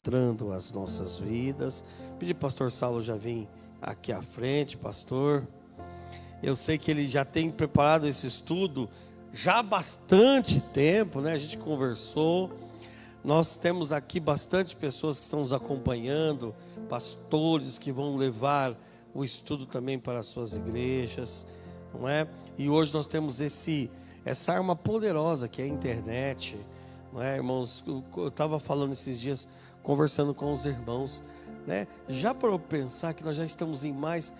ministrando as nossas vidas. Pedir pastor Saulo já vir aqui à frente, pastor. Eu sei que ele já tem preparado esse estudo já há bastante tempo, né? A gente conversou. Nós temos aqui bastante pessoas que estão nos acompanhando, pastores que vão levar o estudo também para as suas igrejas, não é? E hoje nós temos essa arma poderosa que é a internet, não é, irmãos? Eu estava falando esses dias, conversando com os irmãos, né? Já para eu pensar que nós já estamos em mais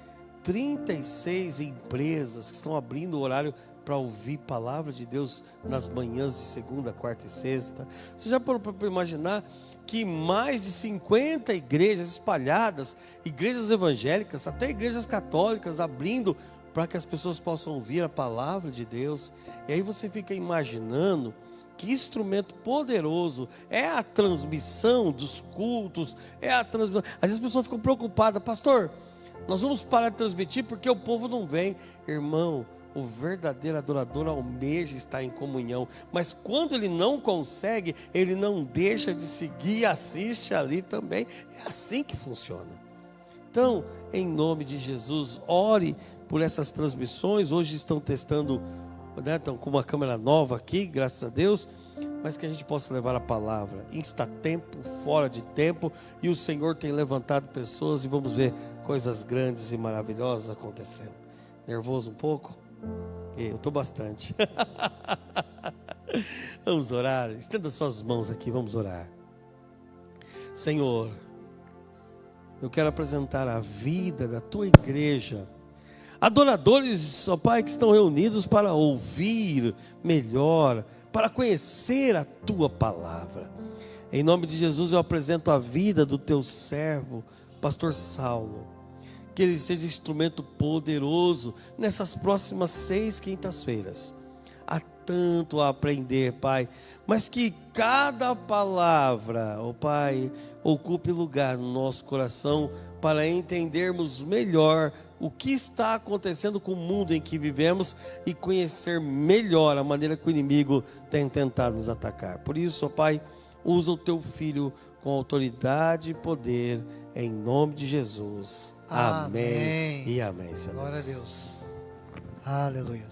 36 empresas que estão abrindo o horário para ouvir palavra de Deus nas manhãs de segunda, quarta e sexta. Você já parou para imaginar que mais de 50 igrejas espalhadas, igrejas evangélicas, até igrejas católicas, abrindo para que as pessoas possam ouvir a palavra de Deus? E aí você fica imaginando que instrumento poderoso é a transmissão dos cultos, é a transmissão. Às vezes as pessoas ficam preocupadas: pastor, nós vamos parar de transmitir porque o povo não vem. Irmão, o verdadeiro adorador almeja estar em comunhão, mas quando ele não consegue, ele não deixa de seguir, assiste ali também. É assim que funciona. Então, em nome de Jesus, ore por essas transmissões. Hoje estão testando, né, estão com uma câmera nova aqui, graças a Deus, mas que a gente possa levar a palavra, insta-tempo, fora de tempo, e o Senhor tem levantado pessoas, e vamos ver coisas grandes e maravilhosas acontecendo. Nervoso um pouco? Eu estou bastante. Vamos orar. Estenda suas mãos aqui, vamos orar. Senhor, eu quero apresentar a vida da tua igreja, adoradores, ó Pai, que estão reunidos para ouvir melhor, para conhecer a tua palavra. Em nome de Jesus eu apresento a vida do teu servo, pastor Saulo. Que ele seja instrumento poderoso nessas próximas 6 quintas-feiras. Há tanto a aprender, Pai, mas que cada palavra, ó Pai, ocupe lugar no nosso coração para entendermos melhor o que está acontecendo com o mundo em que vivemos e conhecer melhor a maneira que o inimigo tem tentado nos atacar. Por isso, ó Pai, usa o teu filho com autoridade e poder, em nome de Jesus. Amém e amém, Senhor. Glória a Deus. Aleluia.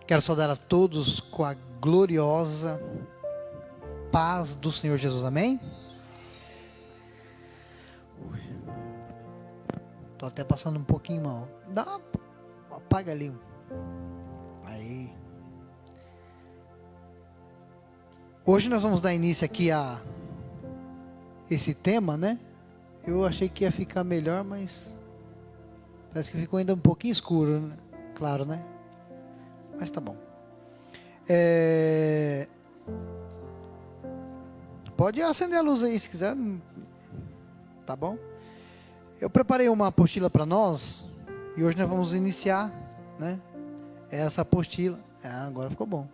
Quero saudar a todos com a gloriosa paz do Senhor Jesus. Amém? Estou até passando um pouquinho mal. Apaga ali. Aí. Hoje nós vamos dar início aqui a esse tema, né? Eu achei que ia ficar melhor, mas parece que ficou ainda um pouquinho escuro, né? Claro, né? Mas tá bom. Pode acender a luz aí se quiser. Tá bom? Eu preparei uma apostila para nós e hoje nós vamos iniciar, né? Essa apostila. Agora ficou bom.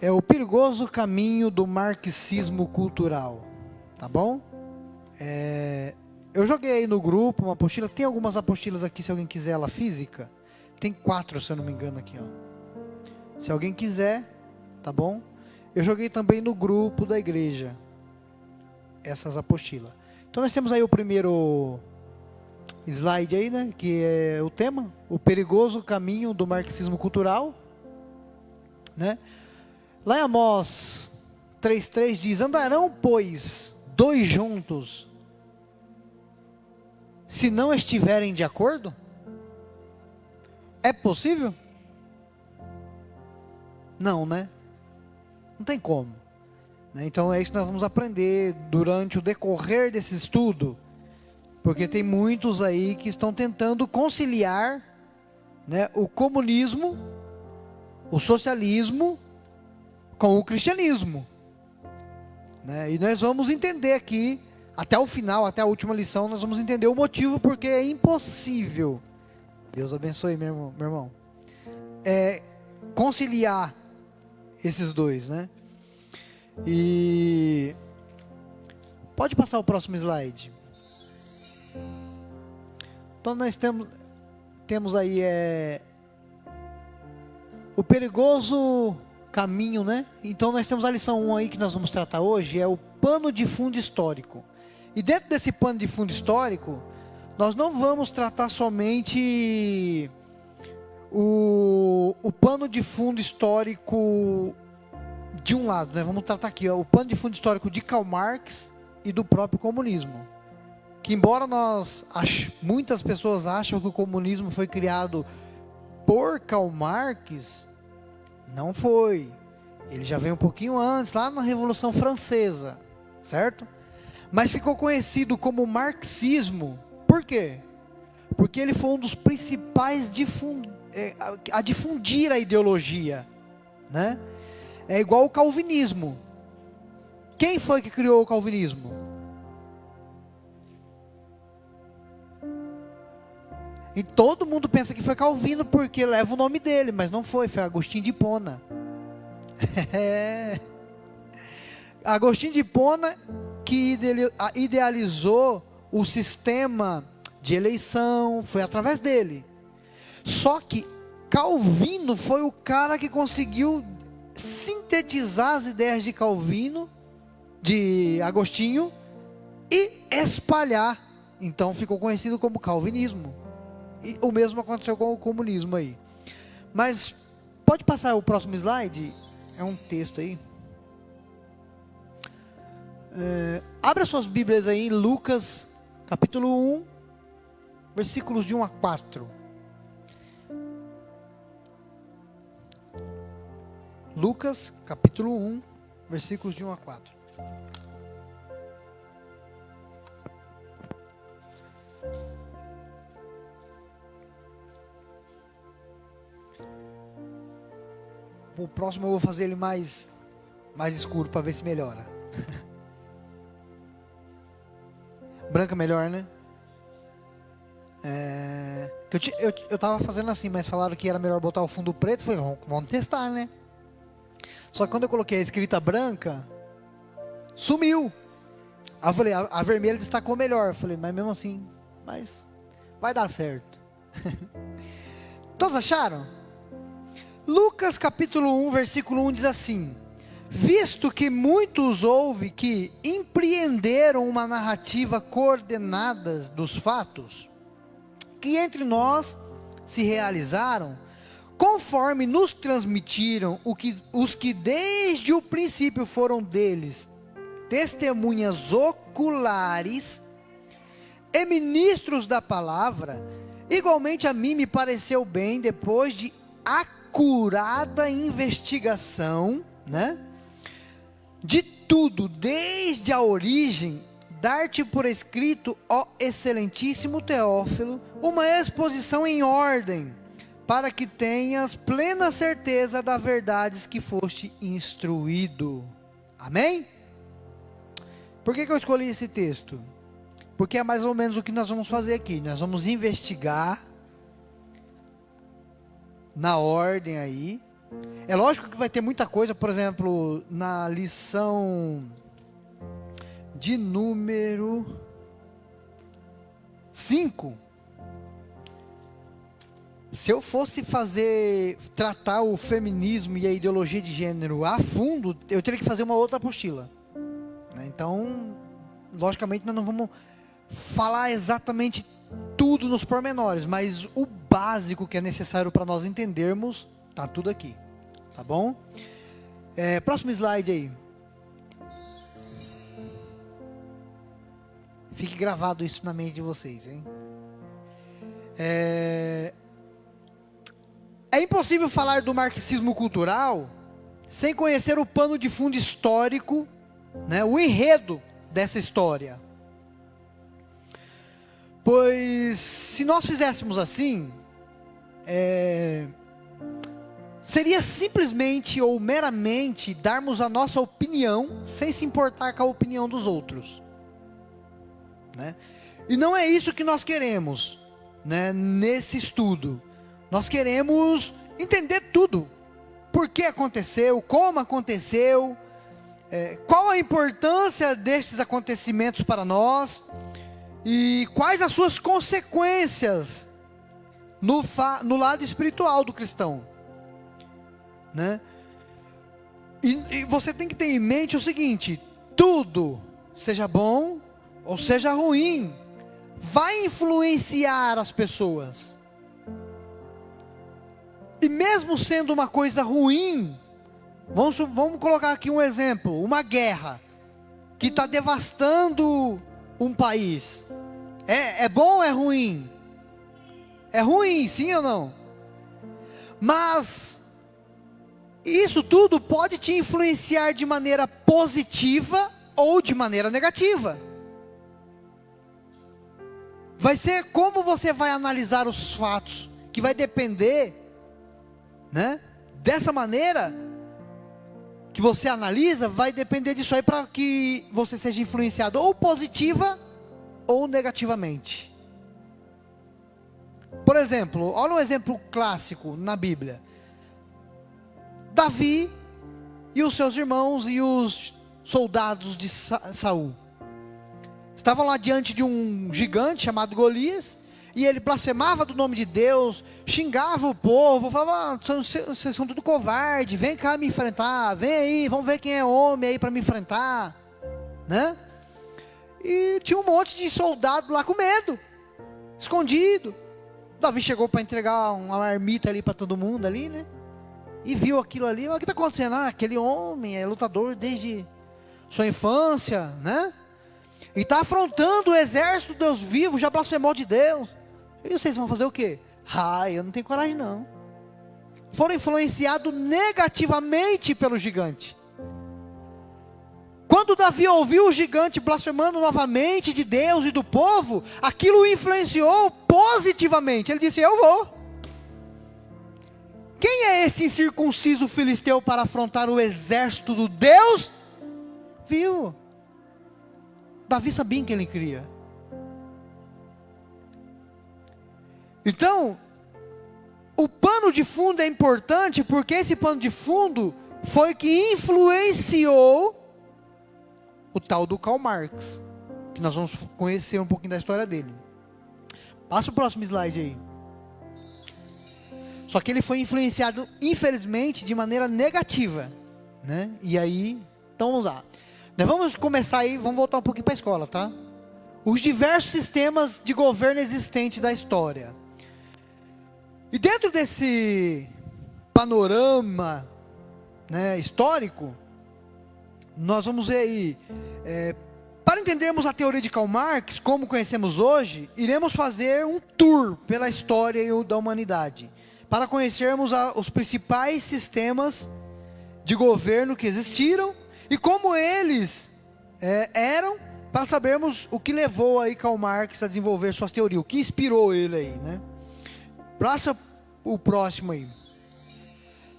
É o perigoso caminho do marxismo cultural, tá bom? Eu joguei aí no grupo uma apostila, tem algumas apostilas aqui se alguém quiser ela física, tem 4 se eu não me engano aqui, ó. Se alguém quiser, tá bom? Eu joguei também no grupo da igreja, essas apostilas. Então nós temos aí o primeiro slide aí, né, que é o tema, o perigoso caminho do marxismo cultural, né? Lá em Amós 3,3 diz: andarão, pois, 2 juntos, se não estiverem de acordo? É possível? Não, né? Não tem como. Então é isso que nós vamos aprender durante o decorrer desse estudo, porque tem muitos aí que estão tentando conciliar, né, o comunismo, o socialismo, com o cristianismo, né? E nós vamos entender aqui, até o final, até a última lição, nós vamos entender o motivo, porque é impossível, Deus abençoe meu irmão, conciliar esses dois, né? E pode passar o próximo slide. Então nós temos aí o perigoso caminho, né? Então nós temos a lição 1 aí que nós vamos tratar hoje, é o pano de fundo histórico. E dentro desse pano de fundo histórico, nós não vamos tratar somente o pano de fundo histórico de um lado, né? Vamos tratar aqui, ó, o pano de fundo histórico de Karl Marx e do próprio comunismo. Que embora muitas pessoas acham que o comunismo foi criado por Karl Marx, não foi. Ele já veio um pouquinho antes, lá na Revolução Francesa, certo? Mas ficou conhecido como marxismo. Por quê? Porque ele foi um dos principais a difundir a ideologia, né? É igual o calvinismo. Quem foi que criou o calvinismo? E todo mundo pensa que foi Calvino porque leva o nome dele, mas não foi Agostinho de Hipona. Agostinho de Hipona que idealizou o sistema de eleição, foi através dele. Só que Calvino foi o cara que conseguiu sintetizar as ideias de Calvino, de Agostinho, e espalhar. Então ficou conhecido como calvinismo. E o mesmo aconteceu com o comunismo aí. Mas pode passar o próximo slide? É um texto aí. Abra suas Bíblias aí em Lucas, capítulo 1, versículos de 1 a 4. Lucas, capítulo 1, versículos de 1 a 4. O próximo eu vou fazer ele mais escuro para ver se melhora. Branca melhor, né? Eu tava fazendo assim, mas falaram que era melhor botar o fundo preto. Falei, vamos testar, né? Só que quando eu coloquei a escrita branca, sumiu. Aí eu falei, a vermelha destacou melhor. Eu falei, mas mesmo assim, vai dar certo. Todos acharam? Lucas capítulo 1, versículo 1 diz assim: visto que muitos houve que empreenderam uma narrativa coordenada dos fatos, que entre nós se realizaram, conforme nos transmitiram os que desde o princípio foram deles testemunhas oculares e ministros da palavra, igualmente a mim me pareceu bem, depois de acurada investigação, né, de tudo, desde a origem, dar-te por escrito, ó excelentíssimo Teófilo, uma exposição em ordem, para que tenhas plena certeza das verdades que foste instruído. Amém? Por que eu escolhi esse texto? Porque é mais ou menos o que nós vamos fazer aqui. Nós vamos investigar na ordem aí. É lógico que vai ter muita coisa, por exemplo, na lição de número 5. Se eu fosse tratar o feminismo e a ideologia de gênero a fundo, eu teria que fazer uma outra apostila. Então, logicamente, nós não vamos falar exatamente tudo nos pormenores, mas o básico que é necessário para nós entendermos, tá tudo aqui, tá bom? Próximo slide aí. Fique gravado isso na mente de vocês, hein? É impossível falar do marxismo cultural sem conhecer o pano de fundo histórico, né, o enredo dessa história. Pois se nós fizéssemos assim, seria simplesmente ou meramente darmos a nossa opinião sem se importar com a opinião dos outros, né? E não é isso que nós queremos, né, nesse estudo. Nós queremos entender tudo, por que aconteceu, como aconteceu, qual a importância destes acontecimentos para nós e quais as suas consequências no lado espiritual do cristão, né? E você tem que ter em mente o seguinte: tudo, seja bom ou seja ruim, vai influenciar as pessoas. E mesmo sendo uma coisa ruim, vamos colocar aqui um exemplo: uma guerra que está devastando um país. É bom ou é ruim? É ruim, sim ou não? Mas isso tudo pode te influenciar de maneira positiva ou de maneira negativa. Vai ser como você vai analisar os fatos, que vai depender, né? Dessa maneira que você analisa, vai depender disso aí para que você seja influenciado ou positiva ou negativamente. Por exemplo, olha um exemplo clássico na Bíblia. Davi e os seus irmãos e os soldados de Saul estavam lá diante de um gigante chamado Golias, e ele blasfemava do nome de Deus, xingava o povo, falava: vocês são tudo covarde, vem cá me enfrentar, vem aí, vamos ver quem é homem aí para me enfrentar, né? E tinha um monte de soldado lá com medo, escondido. Davi chegou para entregar uma marmita ali para todo mundo ali, né? E viu aquilo ali: o que está acontecendo? Aquele homem é lutador desde sua infância, né? E está afrontando o exército do Deus vivo, já blasfemou de Deus. E vocês vão fazer o quê? Eu não tenho coragem não. Foram influenciados negativamente pelo gigante. Quando Davi ouviu o gigante blasfemando novamente de Deus e do povo, aquilo o influenciou positivamente. Ele disse: eu vou. Quem é esse incircunciso filisteu para afrontar o exército do Deus vivo? Davi sabia em quem ele cria. Então, o pano de fundo é importante, porque esse pano de fundo foi que influenciou o tal do Karl Marx, que nós vamos conhecer um pouquinho da história dele. Passa o próximo slide aí. Só que ele foi influenciado, infelizmente, de maneira negativa, né? E aí, então vamos lá. Nós vamos começar aí, vamos voltar um pouquinho para a escola, tá? Os diversos sistemas de governo existentes da história. E dentro desse panorama, né, histórico, nós vamos ver aí, para entendermos a teoria de Karl Marx, como conhecemos hoje, iremos fazer um tour pela história da humanidade, para conhecermos os principais sistemas de governo que existiram, e como eles eram, para sabermos o que levou aí Karl Marx a desenvolver suas teorias, o que inspirou ele aí, né? Passa o próximo aí.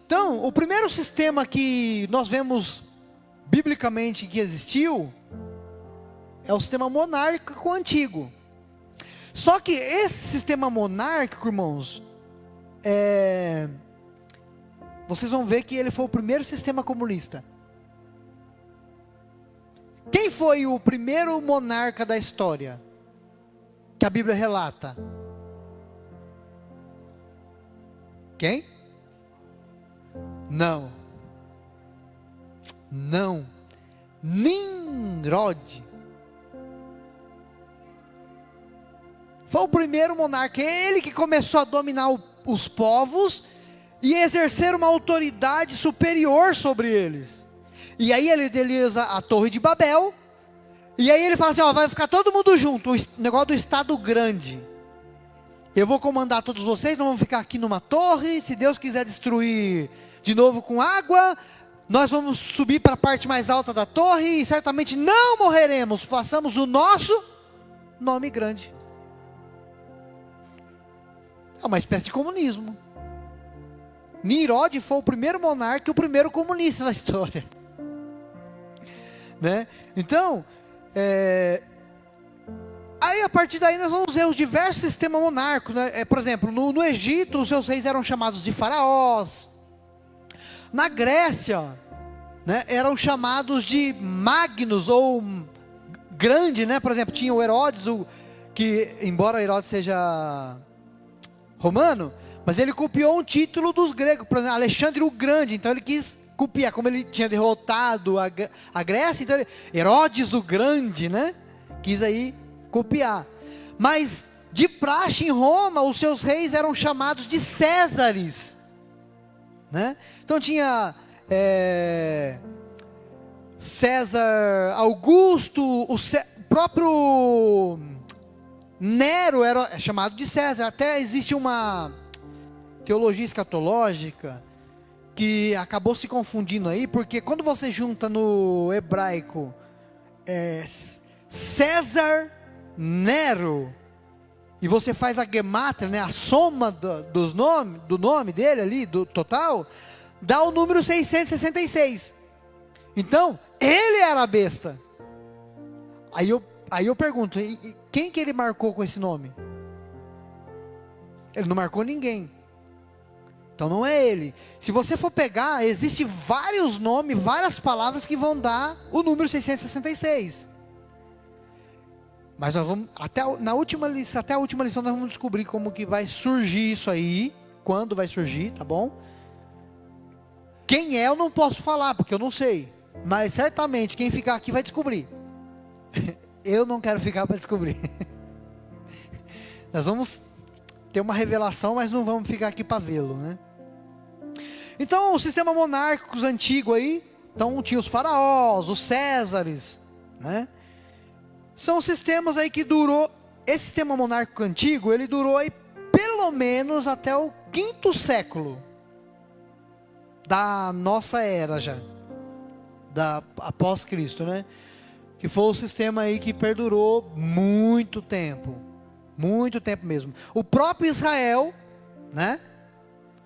Então, o primeiro sistema que nós vemos biblicamente que existiu é o sistema monárquico antigo. Só que esse sistema monárquico, irmãos, vocês vão ver que ele foi o primeiro sistema comunista. Quem foi o primeiro monarca da história que a Bíblia relata? Quem? Não. Nimrod. Foi o primeiro monarca, ele que começou a dominar os povos e exercer uma autoridade superior sobre eles. E aí ele idealiza a Torre de Babel, e aí ele fala assim: vai ficar todo mundo junto, o negócio do Estado grande. Eu vou comandar todos vocês, não vamos ficar aqui numa torre, se Deus quiser destruir de novo com água, nós vamos subir para a parte mais alta da torre, e certamente não morreremos, façamos o nosso nome grande. É uma espécie de comunismo. Nimrod foi o primeiro monarca e o primeiro comunista da história, né? Então, aí a partir daí nós vamos ver os diversos sistemas monárquicos, né? Por exemplo, no Egito os seus reis eram chamados de faraós. Na Grécia, né, eram chamados de magnos ou grande, né? Por exemplo, tinha o Herodes, que embora Herodes seja romano, mas ele copiou um título dos gregos, por exemplo, Alexandre o Grande. Então ele quis copiar, como ele tinha derrotado a Grécia, então Herodes o Grande, né, quis aí copiar. Mas de praxe em Roma, os seus reis eram chamados de Césares, né? Então tinha César Augusto, o próprio Nero era chamado de César. Até existe uma teologia escatológica que acabou se confundindo aí, porque quando você junta no hebraico César Nero, e você faz a gemátria, né, a soma do nome dele ali, do total, dá o número 666. Então, ele era a besta. Aí eu pergunto, quem que ele marcou com esse nome? Ele não marcou ninguém. Então não é ele. Se você for pegar, existe vários nomes, várias palavras que vão dar o número 666. Mas nós vamos, até a última lição nós vamos descobrir como que vai surgir isso aí, quando vai surgir, tá bom? Quem é eu não posso falar, porque eu não sei. Mas certamente quem ficar aqui vai descobrir. Eu não quero ficar para descobrir. Nós vamos ter uma revelação, mas não vamos ficar aqui para vê-lo, né? Então, o sistema monárquico antigo aí, então tinha os faraós, os Césares, né? São sistemas aí que durou, esse sistema monárquico antigo, ele durou aí pelo menos até o 5º século da nossa era já, após Cristo, né? Que foi o sistema aí que perdurou muito tempo mesmo. O próprio Israel, né?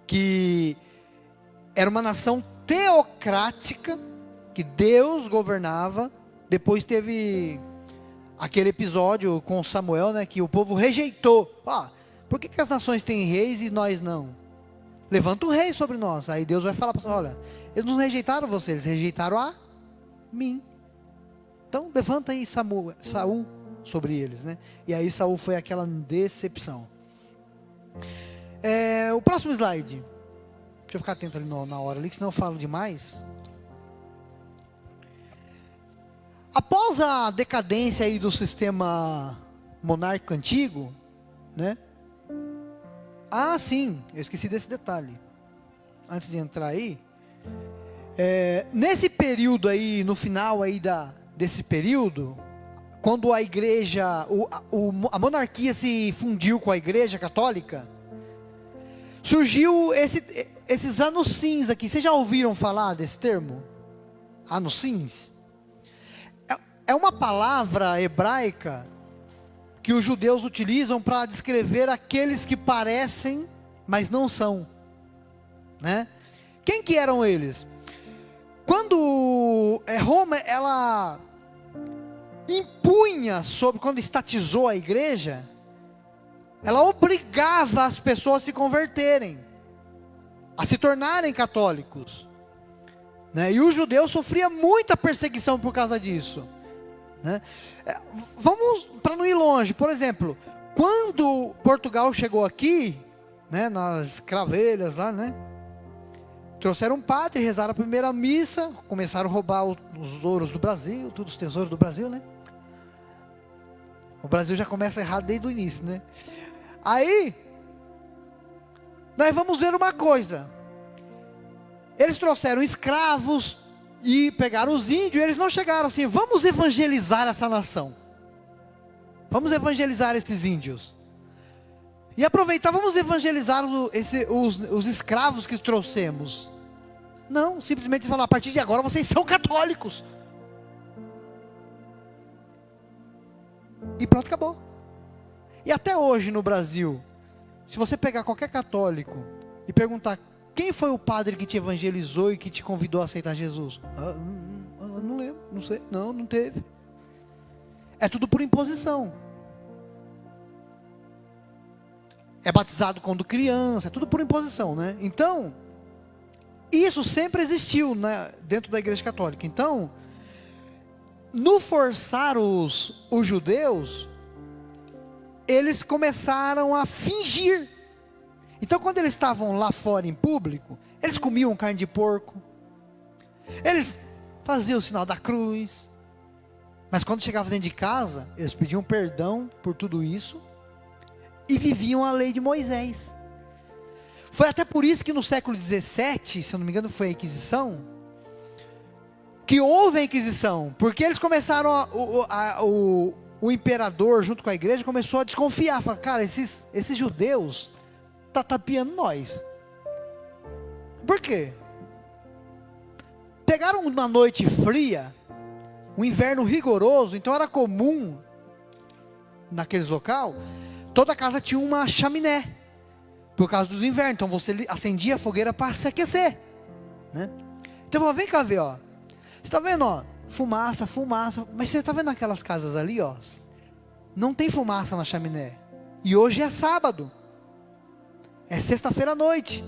Que era uma nação teocrática, que Deus governava. Depois teve aquele episódio com Samuel, né, que o povo rejeitou. Por que as nações têm reis e nós não? Levanta um rei sobre nós. Aí Deus vai falar para você, olha, eles não rejeitaram você, eles rejeitaram a mim. Então levanta aí Saul sobre eles, né? E aí Saul foi aquela decepção. O próximo slide. Deixa eu ficar atento ali na hora ali, que senão eu falo demais. Após a decadência aí do sistema monárquico antigo, né? Sim, eu esqueci desse detalhe. Antes de entrar aí, nesse período aí, no final aí desse período, quando a igreja, a monarquia se fundiu com a igreja católica, surgiu esses anuncins aqui. Vocês já ouviram falar desse termo? Anuncins? É uma palavra hebraica que os judeus utilizam para descrever aqueles que parecem, mas não são, né? Quem que eram eles? Quando Roma, ela impunha quando estatizou a igreja, ela obrigava as pessoas a se converterem, a se tornarem católicos, né? E os judeus sofriam muita perseguição por causa disso, né? Vamos, para não ir longe, por exemplo, quando Portugal chegou aqui, né, nas cravelhas lá, né, trouxeram um padre, rezaram a primeira missa, começaram a roubar os ouros do Brasil, todos os tesouros do Brasil, né? O Brasil já começa errado desde o início, né? Aí, nós vamos ver uma coisa. Eles trouxeram escravos e pegaram os índios, e eles não chegaram assim, vamos evangelizar essa nação. Vamos evangelizar esses índios. E aproveitar, vamos evangelizar os escravos que trouxemos. Não, simplesmente falar, a partir de agora vocês são católicos. E pronto, acabou. E até hoje no Brasil, se você pegar qualquer católico e perguntar, quem foi o padre que te evangelizou e que te convidou a aceitar Jesus? Não lembro, não sei, não teve. É tudo por imposição. É batizado quando criança, é tudo por imposição, né? Então, isso sempre existiu, né, dentro da igreja católica. Então, no forçar os judeus, eles começaram a fingir. Então, quando eles estavam lá fora em público, eles comiam carne de porco, Eles faziam o sinal da cruz, mas quando chegavam dentro de casa, eles pediam perdão por tudo isso e viviam a lei de Moisés. Foi até por isso que no século 17, se eu não me engano, foi a Inquisição, que houve a Inquisição, porque eles começaram o imperador junto com a igreja começou a desconfiar, falar, cara, esses judeus tá tapeando nós. Por quê? Pegaram uma noite fria, um inverno rigoroso, então era comum naqueles local, toda casa tinha uma chaminé por causa do inverno, então você acendia a fogueira para se aquecer, né? Então vem cá ver, ó. Você está vendo, ó, fumaça, mas você está vendo aquelas casas ali, ó, não tem fumaça na chaminé, e hoje é sábado, é sexta-feira à noite.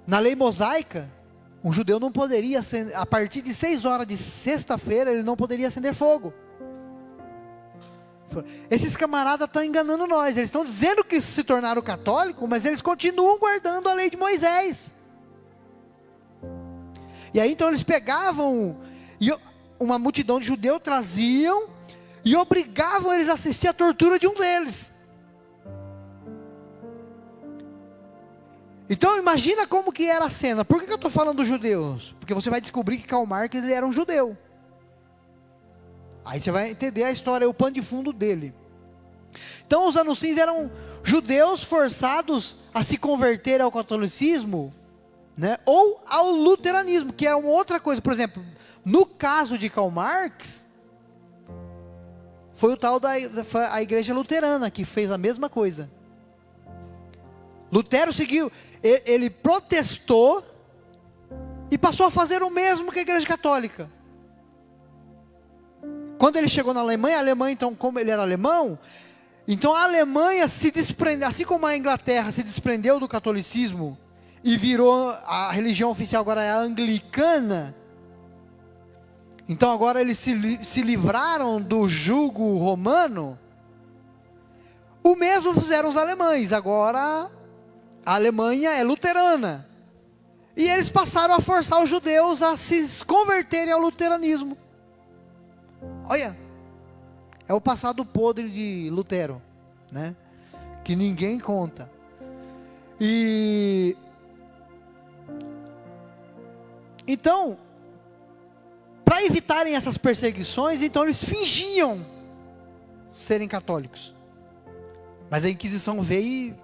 Na lei mosaica, um judeu não poderia, a partir de 6 horas de sexta-feira, ele não poderia acender fogo. Esses camaradas estão enganando nós, eles estão dizendo que se tornaram católicos, mas eles continuam guardando a lei de Moisés. E aí então eles pegavam, uma multidão de judeus traziam, e obrigavam eles a assistir a tortura de um deles. Então imagina como que era a cena. Por que eu estou falando dos judeus? Porque você vai descobrir que Karl Marx ele era um judeu. Aí você vai entender a história, o pano de fundo dele. Então os anunciantes eram judeus forçados a se converter ao catolicismo, né, ou ao luteranismo, que é uma outra coisa. Por exemplo, no caso de Karl Marx, foi o tal foi a igreja luterana que fez a mesma coisa. Lutero seguiu, ele protestou e passou a fazer o mesmo que a igreja católica. Quando ele chegou na Alemanha, a Alemanha, então, como ele era alemão, então a Alemanha se desprendeu, assim como a Inglaterra se desprendeu do catolicismo e virou, a religião oficial agora é a anglicana, então agora eles se livraram do jugo romano. O mesmo fizeram os alemães, agora a Alemanha é luterana, e eles passaram a forçar os judeus a se converterem ao luteranismo. Olha, é o passado podre de Lutero, né? Que ninguém conta. E então, para evitarem essas perseguições, então eles fingiam serem católicos. Mas a Inquisição veio e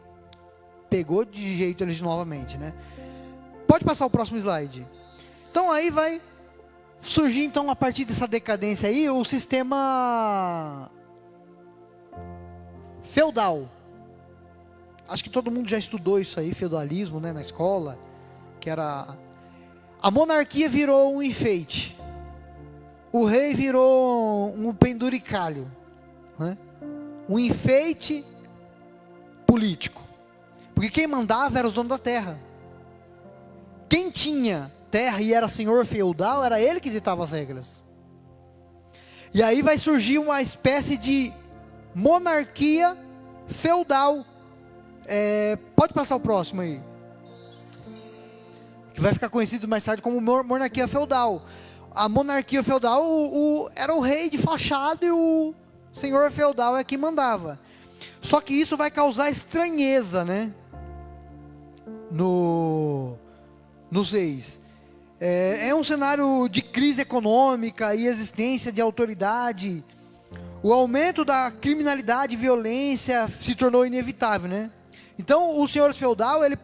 pegou de jeito eles novamente, né? Pode passar o próximo slide. Então aí vai surgir, então, a partir dessa decadência aí, o sistema feudal. Acho que todo mundo já estudou isso aí, feudalismo, né, na escola, que era... A monarquia virou um enfeite. O rei virou um penduricalho, né? Um enfeite político. Porque quem mandava era os donos da terra. Quem tinha terra e era senhor feudal, era ele que ditava as regras. E aí vai surgir uma espécie de monarquia feudal. Pode passar o próximo aí, que vai ficar conhecido mais tarde como monarquia feudal. A monarquia feudal, era o rei de fachada e o senhor feudal é quem mandava. Só que isso vai causar estranheza, né, nos reis. É um cenário de crise econômica e existência de autoridade. O aumento da criminalidade e violência se tornou inevitável, né? Então o senhor feudal, ele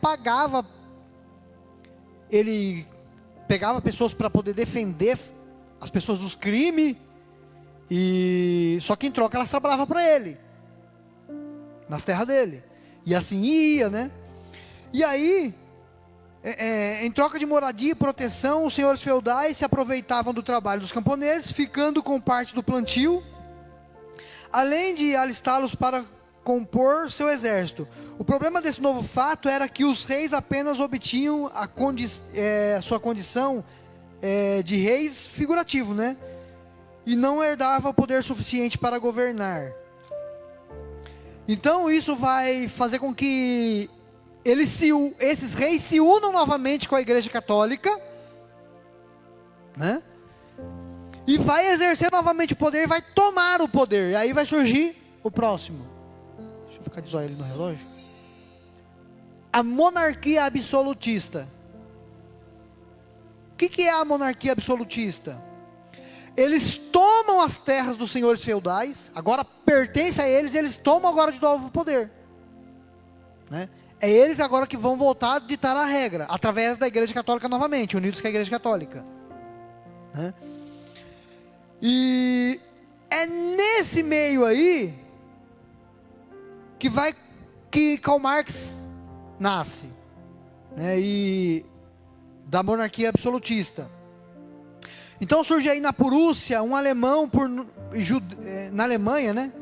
pegava pessoas para poder defender as pessoas dos crimes, e só que em troca elas trabalhavam para ele, nas terras dele, e assim ia, né? E aí, em troca de moradia e proteção, os senhores feudais se aproveitavam do trabalho dos camponeses, ficando com parte do plantio, além de alistá-los para compor seu exército. O problema desse novo fato era que os reis apenas obtinham sua condição de reis figurativo, né? E não herdava poder suficiente para governar. Então isso vai fazer com que esses reis se unam novamente com a igreja católica, né? E vai exercer novamente o poder, vai tomar o poder. E aí vai surgir o próximo. Deixa eu ficar de olho no relógio. A monarquia absolutista. O que é a monarquia absolutista? Eles tomam as terras dos senhores feudais, agora pertence a eles, e eles tomam agora de novo o poder, né? É eles agora que vão voltar a ditar a regra, através da Igreja Católica novamente, unidos com a Igreja Católica, né? E é nesse meio aí que Karl Marx nasce, né? E da monarquia absolutista. Então surge aí na Prússia um alemão na Alemanha, né?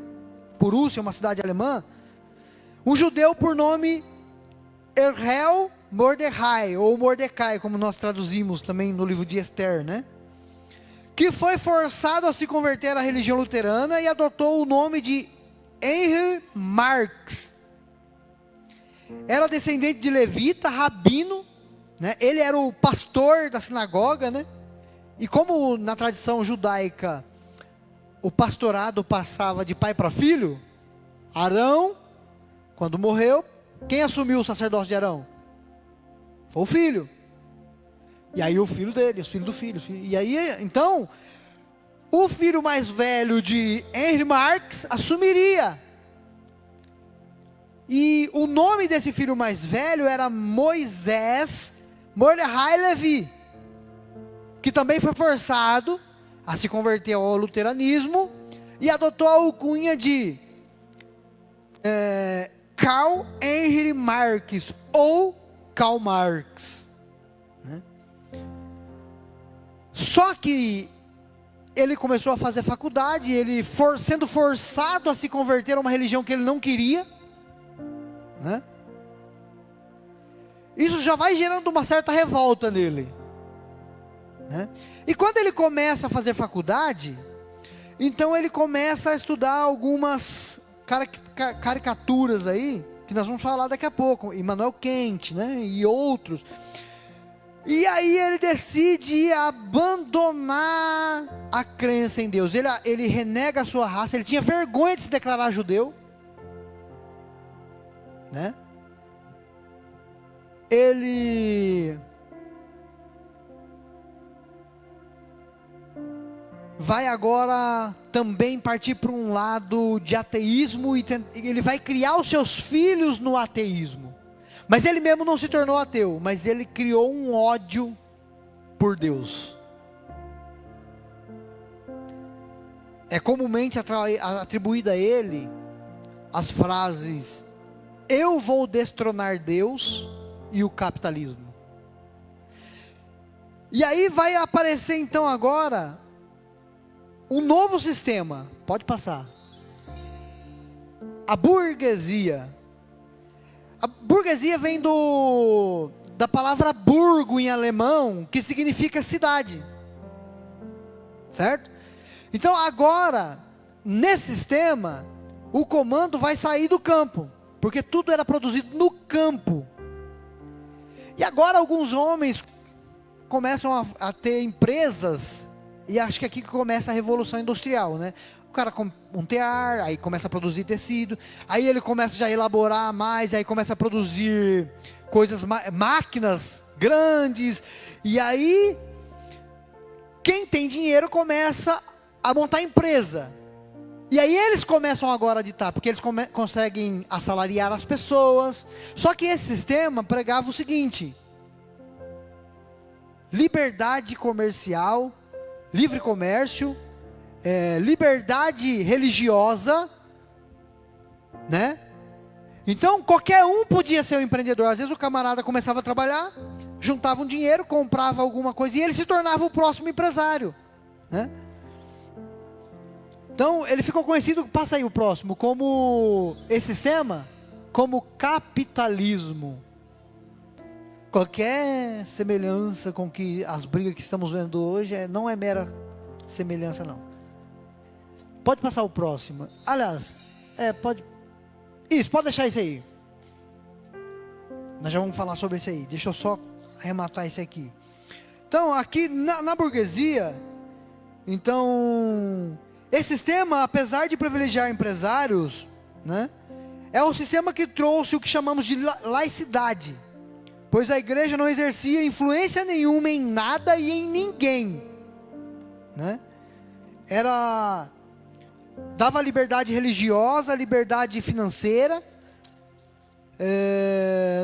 Prússia, uma cidade alemã, um judeu por nome Erhel Mordecai, ou Mordecai, como nós traduzimos também no livro de Esther, né? Que foi forçado a se converter à religião luterana e adotou o nome de Heinrich Marx. Era descendente de levita, rabino, né? Ele era o pastor da sinagoga, né? E como na tradição judaica o pastorado passava de pai para filho, Arão, quando morreu, quem assumiu o sacerdócio de Arão? Foi o filho. E aí o filho dele, o filho do filho. E aí, então, o filho mais velho de Heinrich Marx assumiria. E o nome desse filho mais velho era Moisés Mordecai Levi, que também foi forçado a se converter ao luteranismo e adotou a alcunha de Karl Heinrich Marx, ou Karl Marx, né? Só que ele começou a fazer faculdade, ele sendo forçado a se converter a uma religião que ele não queria, né? Isso já vai gerando uma certa revolta nele, né? E quando ele começa a fazer faculdade, então ele começa a estudar algumas caricaturas aí, que nós vamos falar daqui a pouco, Immanuel Kant, né, e outros. E aí ele decide abandonar a crença em Deus. Ele renega a sua raça, ele tinha vergonha de se declarar judeu, né? Ele vai agora também partir para um lado de ateísmo, e ele vai criar os seus filhos no ateísmo. Mas ele mesmo não se tornou ateu, mas ele criou um ódio por Deus. É comumente atribuída a ele as frases: eu vou destronar Deus e o capitalismo. E aí vai aparecer então agora um novo sistema. Pode passar. A burguesia. A burguesia vem da palavra burgo em alemão, que significa cidade, certo? Então agora, nesse sistema, o comando vai sair do campo, porque tudo era produzido no campo. E agora alguns homens começam a ter empresas, e acho que aqui que começa a revolução industrial, né? O cara com um tear, aí começa a produzir tecido, aí ele começa já a elaborar mais, aí começa a produzir coisas, máquinas grandes, e aí quem tem dinheiro começa a montar empresa. E aí eles começam agora a ditar, porque eles conseguem assalariar as pessoas. Só que esse sistema pregava o seguinte: liberdade comercial, livre comércio, liberdade religiosa, né? Então qualquer um podia ser um empreendedor. Às vezes o camarada começava a trabalhar, juntava um dinheiro, comprava alguma coisa e ele se tornava o próximo empresário, né? Então ele ficou conhecido, passa aí o próximo, como esse sistema, como capitalismo. Qualquer semelhança com que as brigas que estamos vendo hoje não é mera semelhança, não. Pode passar o próximo. Aliás, pode. Isso, pode deixar isso aí. Nós já vamos falar sobre isso aí. Deixa eu só arrematar isso aqui. Então, aqui na burguesia, então, esse sistema, apesar de privilegiar empresários, né, é o sistema que trouxe o que chamamos de laicidade, pois a igreja não exercia influência nenhuma em nada e em ninguém, né? Dava liberdade religiosa, liberdade financeira.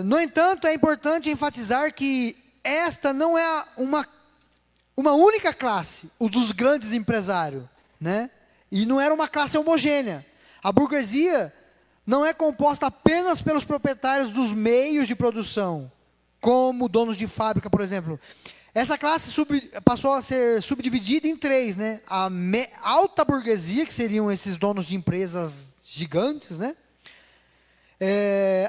No entanto, é importante enfatizar que esta não é uma única classe, o dos grandes empresários, né? E não era uma classe homogênea. A burguesia não é composta apenas pelos proprietários dos meios de produção, como donos de fábrica, por exemplo. Essa classe passou a ser subdividida em três, né? A alta burguesia, que seriam esses donos de empresas gigantes, né?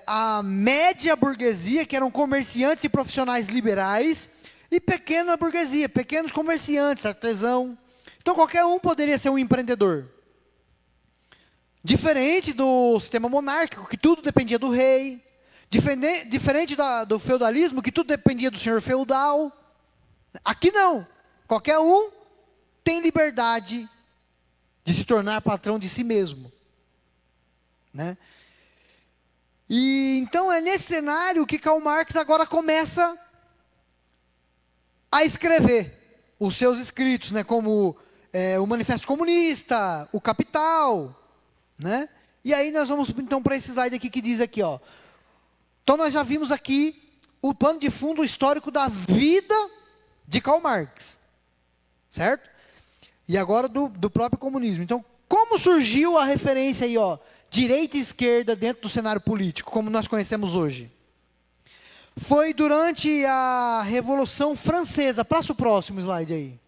A média burguesia, que eram comerciantes e profissionais liberais, e pequena burguesia, pequenos comerciantes, artesão. Então qualquer um poderia ser um empreendedor. Diferente do sistema monárquico, que tudo dependia do rei. Diferente do feudalismo, que tudo dependia do senhor feudal. Aqui não. Qualquer um tem liberdade de se tornar patrão de si mesmo, né? E então é nesse cenário que Karl Marx agora começa a escrever os seus escritos, né, como o Manifesto Comunista, o Capital, né? E aí nós vamos então para esse slide aqui que diz aqui, ó. Então nós já vimos aqui o pano de fundo histórico da vida de Karl Marx, certo? E agora do próprio comunismo. Então, como surgiu a referência aí, ó, direita e esquerda dentro do cenário político, como nós conhecemos hoje? Foi durante a Revolução Francesa. Passa o próximo slide aí.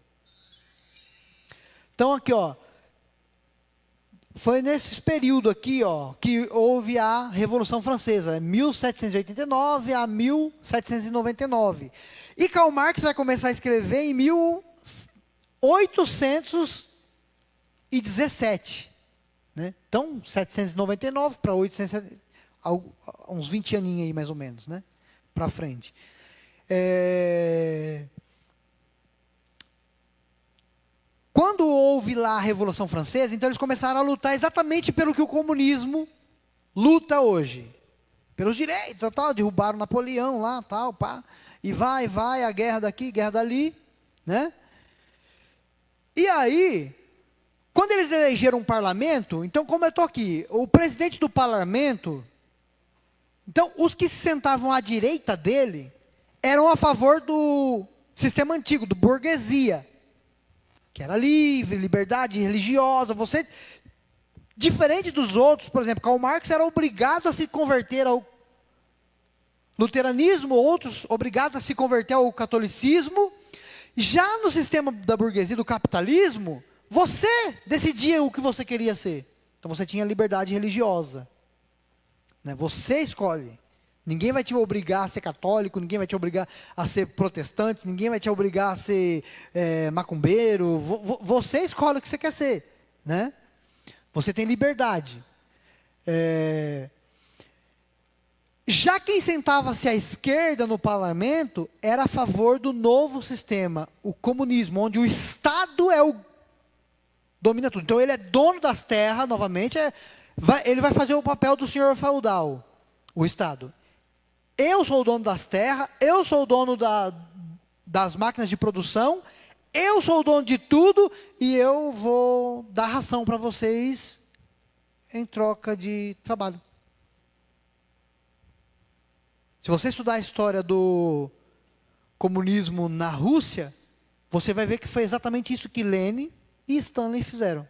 Então aqui, ó, foi nesse período aqui, ó, que houve a Revolução Francesa, 1789 a 1799. E Karl Marx vai começar a escrever em 1817. Né? Então, 799 para 800, uns 20 aninhos aí mais ou menos, né? Para frente. Quando houve lá a Revolução Francesa, então eles começaram a lutar exatamente pelo que o comunismo luta hoje. Pelos direitos, tal, derrubaram Napoleão lá, tal, pá. E vai, a guerra daqui, guerra dali, né? E aí, quando eles elegeram um parlamento, então como eu estou aqui, o presidente do parlamento, então os que se sentavam à direita dele, eram a favor do sistema antigo, do burguesia, que era livre, liberdade religiosa, você, diferente dos outros, por exemplo, Karl Marx era obrigado a se converter ao luteranismo, outros obrigados a se converter ao catolicismo. Já no sistema da burguesia, do capitalismo, você decidia o que você queria ser. Então você tinha liberdade religiosa, né? Você escolhe. Ninguém vai te obrigar a ser católico, ninguém vai te obrigar a ser protestante, ninguém vai te obrigar a ser macumbeiro. Você escolhe o que você quer ser, né? Você tem liberdade. Já quem sentava-se à esquerda no parlamento era a favor do novo sistema, o comunismo, onde o Estado domina tudo. Então ele é dono das terras, novamente, ele vai fazer o papel do senhor feudal, o Estado. Eu sou o dono das terras, eu sou o dono das máquinas de produção, eu sou o dono de tudo e eu vou dar ração para vocês em troca de trabalho. Se você estudar a história do comunismo na Rússia, você vai ver que foi exatamente isso que Lenin e Stalin fizeram.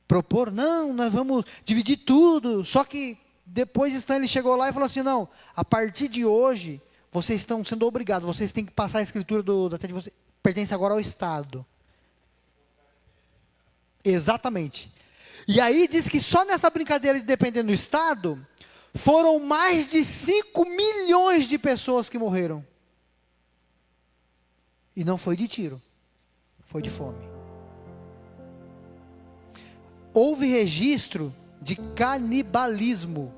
Propor, não, nós vamos dividir tudo, só que depois Stalin chegou lá e falou assim, não, a partir de hoje, vocês estão sendo obrigados, vocês têm que passar a escritura da terra de vocês, pertence agora ao Estado. Exatamente. E aí diz que só nessa brincadeira de depender do Estado, foram mais de 5 milhões de pessoas que morreram. E não foi de tiro, foi de fome. Houve registro de canibalismo.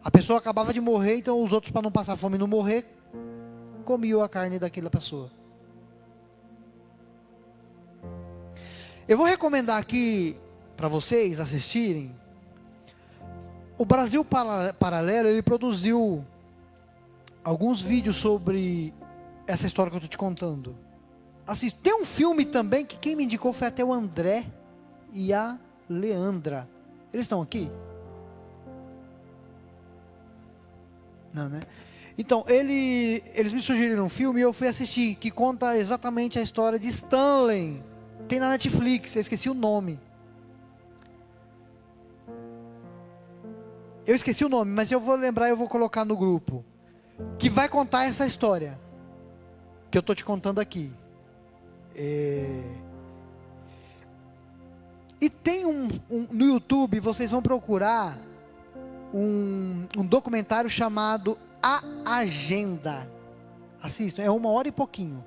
A pessoa acabava de morrer, então os outros, para não passar fome e não morrer, comiam a carne daquela pessoa. Eu vou recomendar aqui para vocês assistirem. O Brasil Paralelo, ele produziu alguns vídeos sobre essa história que eu estou te contando. Assiste. Tem um filme também que quem me indicou foi até o André e a Leandra. Eles estão aqui? Não, né? Então, eles me sugeriram um filme e eu fui assistir, que conta exatamente a história de Stanley. Tem na Netflix, eu esqueci o nome. Eu esqueci o nome, mas eu vou lembrar e eu vou colocar no grupo. Que vai contar essa história que eu estou te contando aqui. E tem no YouTube, vocês vão procurar um documentário chamado A Agenda. Assistam, é 1 hora e pouquinho.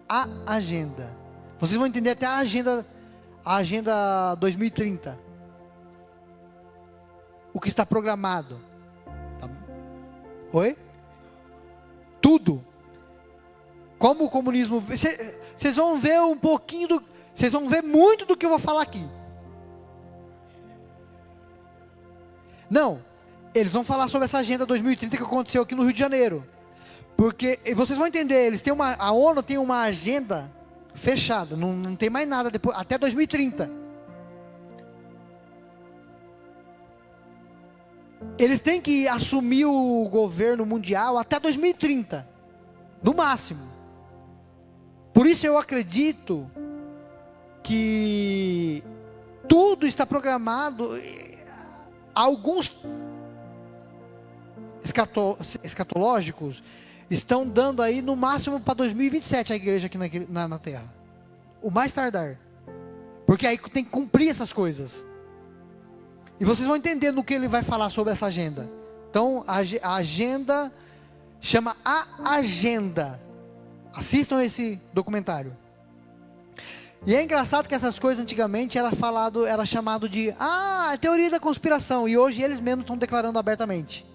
A Agenda. Vocês vão entender até a agenda 2030. O que está programado. Tá? Oi? Tudo. Como o comunismo. Vocês vão ver um pouquinho vocês vão ver muito do que eu vou falar aqui. Não. Eles vão falar sobre essa agenda 2030 que aconteceu aqui no Rio de Janeiro. Porque vocês vão entender, a ONU tem uma agenda fechada, não tem mais nada depois, até 2030. Eles têm que assumir o governo mundial até 2030, no máximo. Por isso eu acredito que tudo está programado. Alguns escatológicos estão dando aí no máximo para 2027 a igreja aqui na terra. O mais tardar. Porque aí tem que cumprir essas coisas. E vocês vão entender no que ele vai falar sobre essa agenda. Então, a agenda chama A Agenda. Assistam esse documentário. E é engraçado que essas coisas antigamente era chamado de teoria da conspiração. E hoje eles mesmos estão declarando abertamente.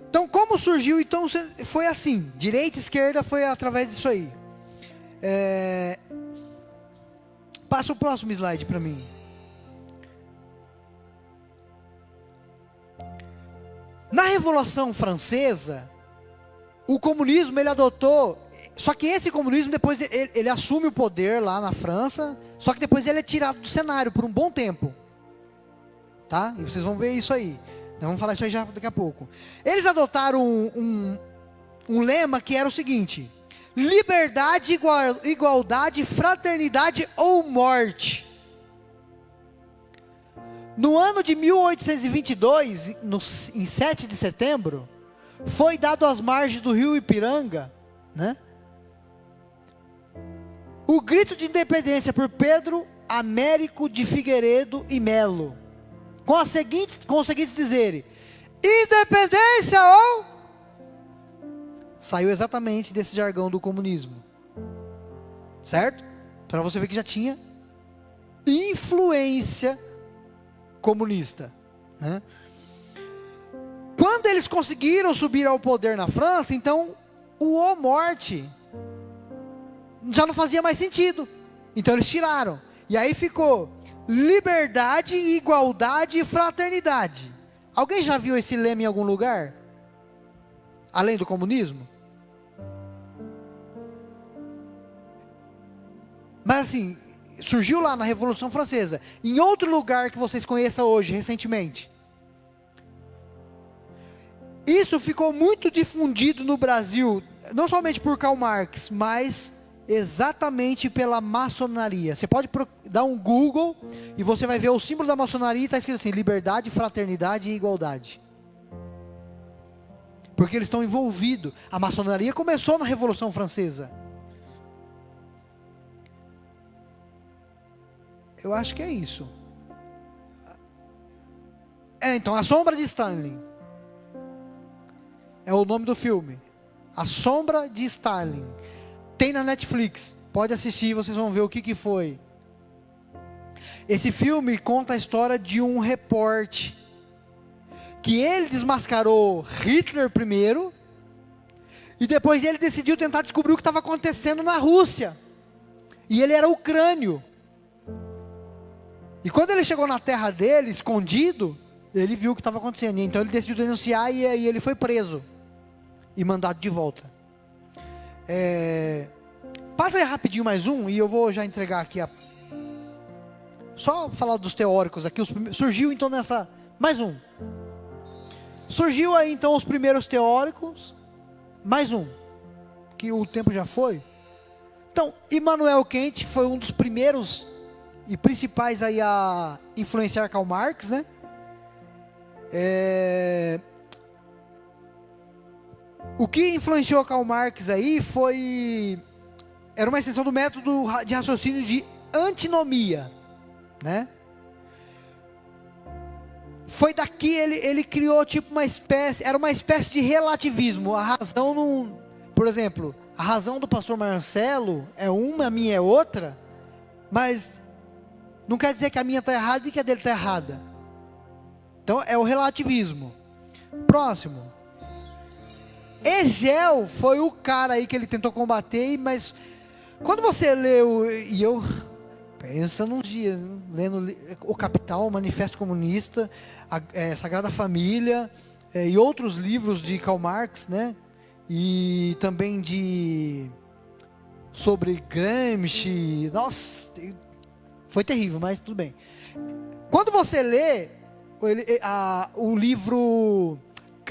Então, como surgiu? Então, foi assim. Direita e esquerda foi através disso aí. Passa o próximo slide para mim. Na Revolução Francesa, o comunismo ele adotou. Só que esse comunismo depois ele assume o poder lá na França. Só que depois ele é tirado do cenário por um bom tempo. Tá? E vocês vão ver isso aí. Nós vamos falar isso aí já daqui a pouco. Eles adotaram um lema que era o seguinte: liberdade, igualdade, fraternidade ou morte. No ano de 1822, em 7 de setembro, foi dado às margens do rio Ipiranga, né, o grito de independência por Pedro Américo de Figueiredo e Melo, com os seguintes dizeres: independência ou... Saiu exatamente desse jargão do comunismo, certo? Para você ver que já tinha influência comunista, né? Quando eles conseguiram subir ao poder na França, então o morte já não fazia mais sentido. Então eles tiraram. E aí ficou liberdade, igualdade e fraternidade. Alguém já viu esse lema em algum lugar? Além do comunismo? Mas assim, surgiu lá na Revolução Francesa. Em outro lugar que vocês conheçam hoje, recentemente. Isso ficou muito difundido no Brasil, não somente por Karl Marx, mas exatamente pela maçonaria. Você pode dar um Google e você vai ver o símbolo da maçonaria e está escrito assim: liberdade, fraternidade e igualdade. Porque eles estão envolvidos. A maçonaria começou na Revolução Francesa. Eu acho que é isso. Então, A Sombra de Stalin. É o nome do filme. A Sombra de Stalin. Tem na Netflix. Pode assistir, vocês vão ver o que foi. Esse filme conta a história de um repórter que ele desmascarou Hitler primeiro, e depois ele decidiu tentar descobrir o que estava acontecendo na Rússia, e ele era ucrânio, e quando ele chegou na terra dele, escondido, ele viu o que estava acontecendo, então ele decidiu denunciar, e aí ele foi preso, e mandado de volta. Passa aí rapidinho mais um, e eu vou já entregar aqui só falar dos teóricos aqui, surgiu então mais um. Surgiu aí então os primeiros teóricos, mais um, que o tempo já foi. Então, Immanuel Kant foi um dos primeiros e principais aí a influenciar Karl Marx, né? O que influenciou Karl Marx aí era uma extensão do método de raciocínio de antinomia, né? Foi daqui ele criou tipo era uma espécie de relativismo. A razão não, por exemplo, a razão do pastor Marcelo é uma, a minha é outra, mas não quer dizer que a minha está errada e que a dele está errada. Então é o relativismo. Próximo. Hegel foi o cara aí que ele tentou combater, mas quando você leu, e eu pensa num dia, lendo O Capital, o Manifesto Comunista, Sagrada Família, e outros livros de Karl Marx, né? E também sobre Gramsci, nossa, foi terrível, mas tudo bem. Quando você lê o livro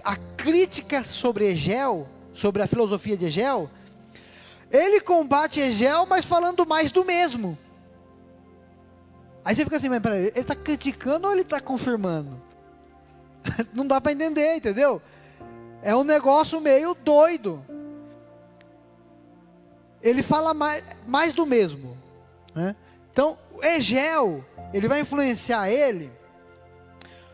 A Crítica sobre Hegel, sobre a filosofia de Hegel, ele combate Hegel, mas falando mais do mesmo. Aí você fica assim, mas peraí, ele está criticando ou ele está confirmando? Não dá para entender, entendeu? É um negócio meio doido. Ele fala mais do mesmo, né? Então, Hegel, ele vai influenciar ele,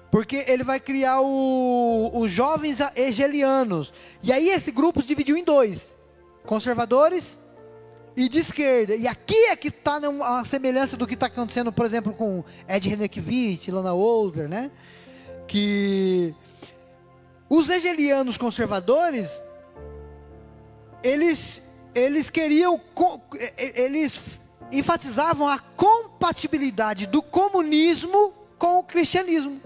porque ele vai criar os jovens hegelianos. E aí esse grupo se dividiu em dois: conservadores e de esquerda. E aqui é que está a semelhança do que está acontecendo, por exemplo, com Ed Renekiewicz, Lana Wolder, né? Que os hegelianos conservadores, eles queriam, eles enfatizavam a compatibilidade do comunismo com o cristianismo.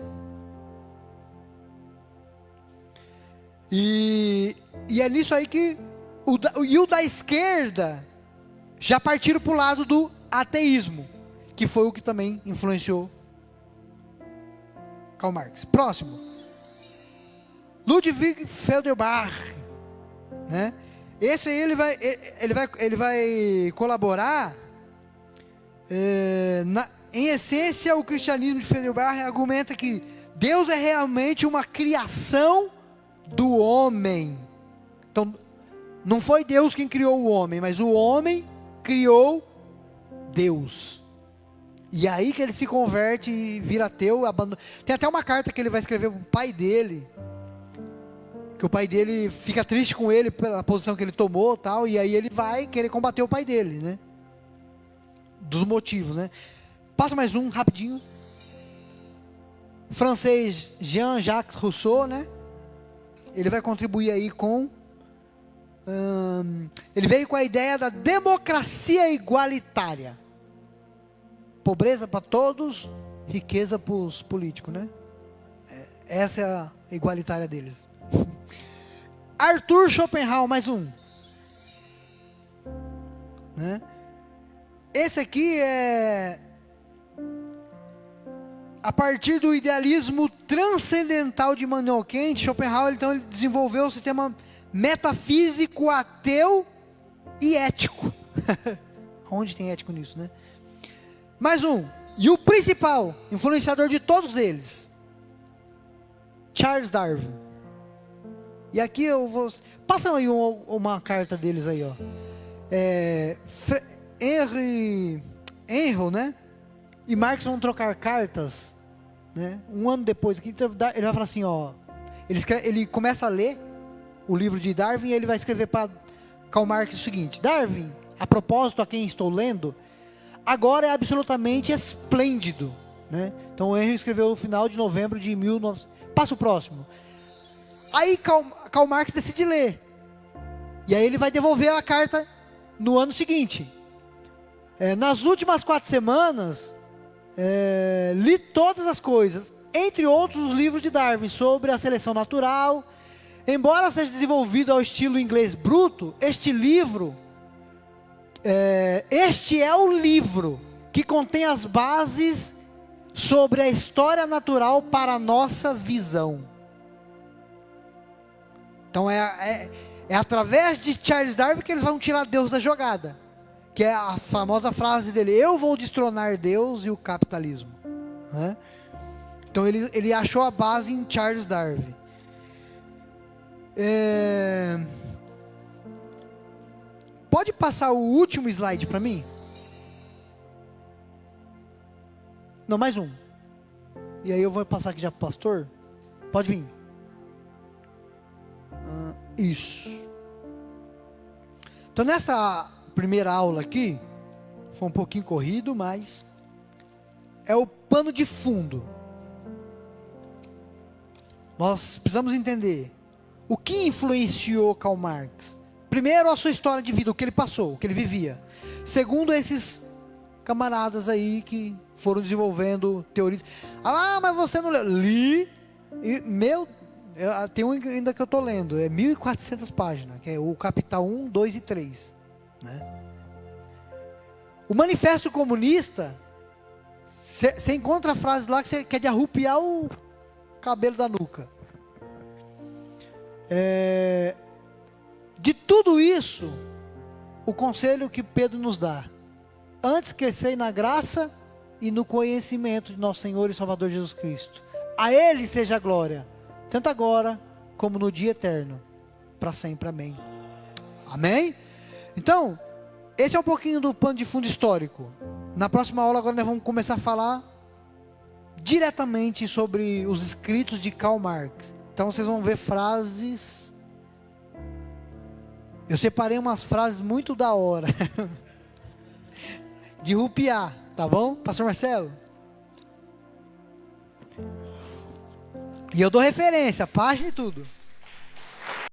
E é nisso aí que o da esquerda já partiram para o lado do ateísmo, que foi o que também influenciou Karl Marx. Próximo, Ludwig Feuerbach, né? Esse aí ele vai colaborar. Em essência, o cristianismo de Feuerbach argumenta que Deus é realmente uma criação do homem. Então, não foi Deus quem criou o homem, mas o homem criou Deus. E aí que ele se converte e vira ateu. Tem até uma carta que ele vai escrever para o pai dele, que o pai dele fica triste com ele pela posição que ele tomou, tal, e aí ele vai querer combater o pai dele, né? Dos motivos, né? Passa mais um, rapidinho. Francês Jean-Jacques Rousseau, né? Ele vai contribuir aí com... ele veio com a ideia da democracia igualitária. Pobreza para todos, riqueza para os políticos, né? Essa é a igualitária deles. Arthur Schopenhauer, mais um, né? Esse aqui é a partir do idealismo transcendental de Immanuel Kant. Schopenhauer, então, ele desenvolveu o sistema metafísico, ateu e ético. Onde tem ético nisso, né? Mais um, e o principal influenciador de todos eles, Charles Darwin. E aqui eu vou... Passa aí uma carta deles aí, ó. Henry, né? E Marx vão trocar cartas, né? Um ano depois aqui, ele vai falar assim, ó. Ele começa a ler o livro de Darwin e ele vai escrever para Karl Marx o seguinte: Darwin, a propósito a quem estou lendo, agora é absolutamente esplêndido, né? Então o Henry escreveu no final de novembro de Passa o próximo. Aí Karl Marx decide ler. E aí ele vai devolver a carta no ano seguinte. Nas últimas 4 semanas, li todas as coisas, entre outros os livros de Darwin sobre a seleção natural. Embora seja desenvolvido ao estilo inglês bruto, este é o livro que contém as bases sobre a história natural para a nossa visão. Então é através de Charles Darwin que eles vão tirar Deus da jogada, que é a famosa frase dele: eu vou destronar Deus e o capitalismo, né? Então ele achou a base em Charles Darwin. Pode passar o último slide para mim? Não, mais um. E aí eu vou passar aqui já para o pastor. Pode vir. Isso. Então nessa primeira aula aqui, foi um pouquinho corrido, mas é o pano de fundo. Nós precisamos entender o que influenciou Karl Marx. Primeiro, a sua história de vida, o que ele passou, o que ele vivia. Segundo, esses camaradas aí que foram desenvolvendo teorias. Ah, mas você não leu. Li, e tem um ainda que eu estou lendo, é 1.400 páginas, que é o Capital 1, 2 e 3. Né? O Manifesto Comunista, você encontra a frase lá que é de arrupiar o cabelo da nuca. De tudo isso, o conselho que Pedro nos dá: antes crescei na graça e no conhecimento de nosso Senhor e Salvador Jesus Cristo. A Ele seja a glória, tanto agora como no dia eterno, para sempre. Amém. Amém? Então, esse é um pouquinho do pano de fundo histórico. Na próxima aula agora nós vamos começar a falar diretamente sobre os escritos de Karl Marx. Então vocês vão ver frases. Eu separei umas frases muito da hora. De rupiar, tá bom, pastor Marcelo? E eu dou referência, página e tudo.